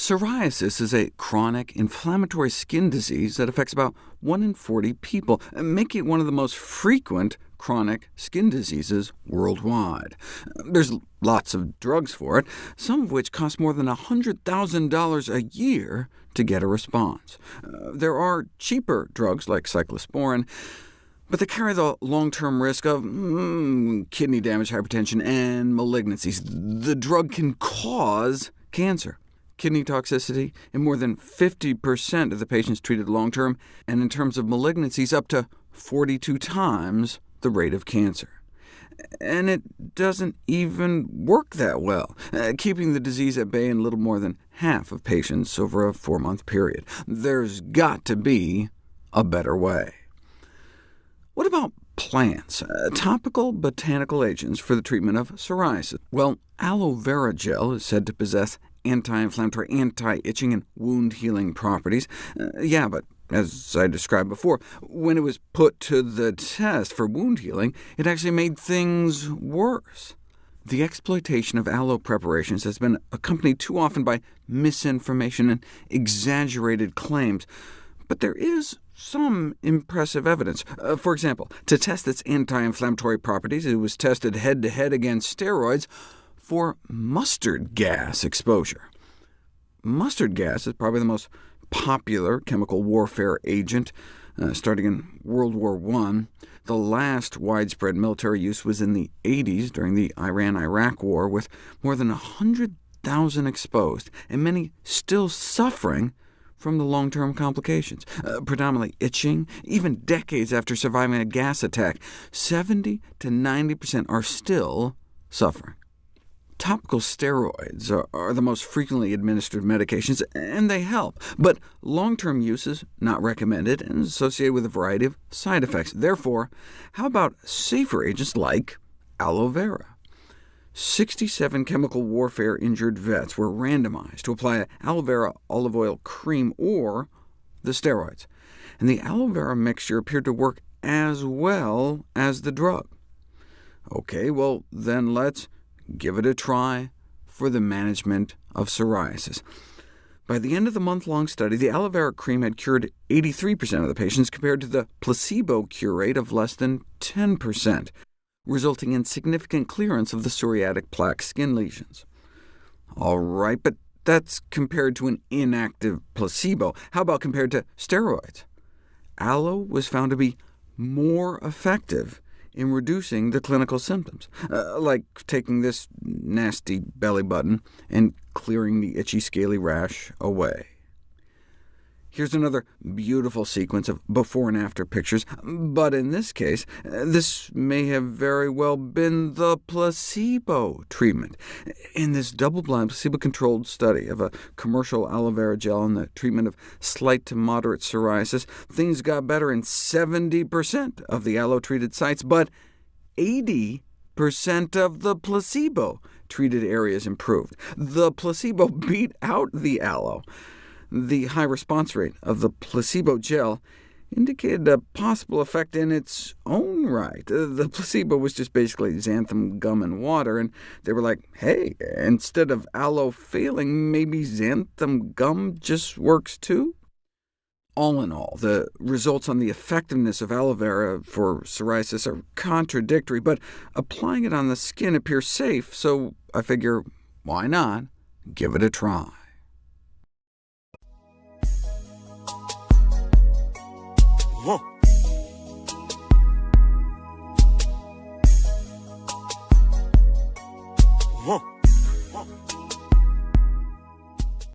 Psoriasis is a chronic inflammatory skin disease that affects about 1 in 40 people, making it one of the most frequent chronic skin diseases worldwide. There's lots of drugs for it, some of which cost more than $100,000 a year to get a response. There are cheaper drugs like cyclosporin, but they carry the long-term risk of kidney damage, hypertension, and malignancies. The drug can cause cancer, kidney toxicity in more than 50% of the patients treated long-term, and in terms of malignancies, up to 42 times the rate of cancer. And it doesn't even work that well, keeping the disease at bay in little more than half of patients over a 4-month period. There's got to be a better way. What about plants, topical botanical agents for the treatment of psoriasis? Well, aloe vera gel is said to possess anti-inflammatory, anti-itching, and wound-healing properties. But as I described before, when it was put to the test for wound healing, it actually made things worse. The exploitation of aloe preparations has been accompanied too often by misinformation and exaggerated claims, but there is some impressive evidence. For example, to test its anti-inflammatory properties, it was tested head-to-head against steroids for mustard gas exposure. Mustard gas is probably the most popular chemical warfare agent, starting in World War I. The last widespread military use was in the 80s during the Iran-Iraq War, with more than 100,000 exposed, and many still suffering from the long-term complications, predominantly itching. Even decades after surviving a gas attack, 70 to 90% are still suffering. Topical steroids are the most frequently administered medications, and they help, but long-term use is not recommended and is associated with a variety of side effects. Therefore, how about safer agents like aloe vera? 67 chemical warfare-injured vets were randomized to apply aloe vera olive oil cream or the steroids, and the aloe vera mixture appeared to work as well as the drug. OK, well then let's give it a try for the management of psoriasis. By the end of the month-long study, the aloe vera cream had cured 83% of the patients, compared to the placebo cure rate of less than 10%, resulting in significant clearance of the psoriatic plaque skin lesions. All right, but that's compared to an inactive placebo. How about compared to steroids? Aloe was found to be more effective in reducing the clinical symptoms, like taking this nasty belly button and clearing the itchy, scaly rash away. Here's another beautiful sequence of before and after pictures, but in this case, this may have very well been the placebo treatment. In this double-blind, placebo-controlled study of a commercial aloe vera gel in the treatment of slight to moderate psoriasis, things got better in 70% of the aloe-treated sites, but 80% of the placebo-treated areas improved. The placebo beat out the aloe. The high response rate of the placebo gel indicated a possible effect in its own right. The placebo was just basically xanthan gum and water, and they were like, hey, instead of aloe failing, maybe xanthan gum just works too? All in all, the results on the effectiveness of aloe vera for psoriasis are contradictory, but applying it on the skin appears safe, so I figure, why not give it a try? Whoa. Whoa.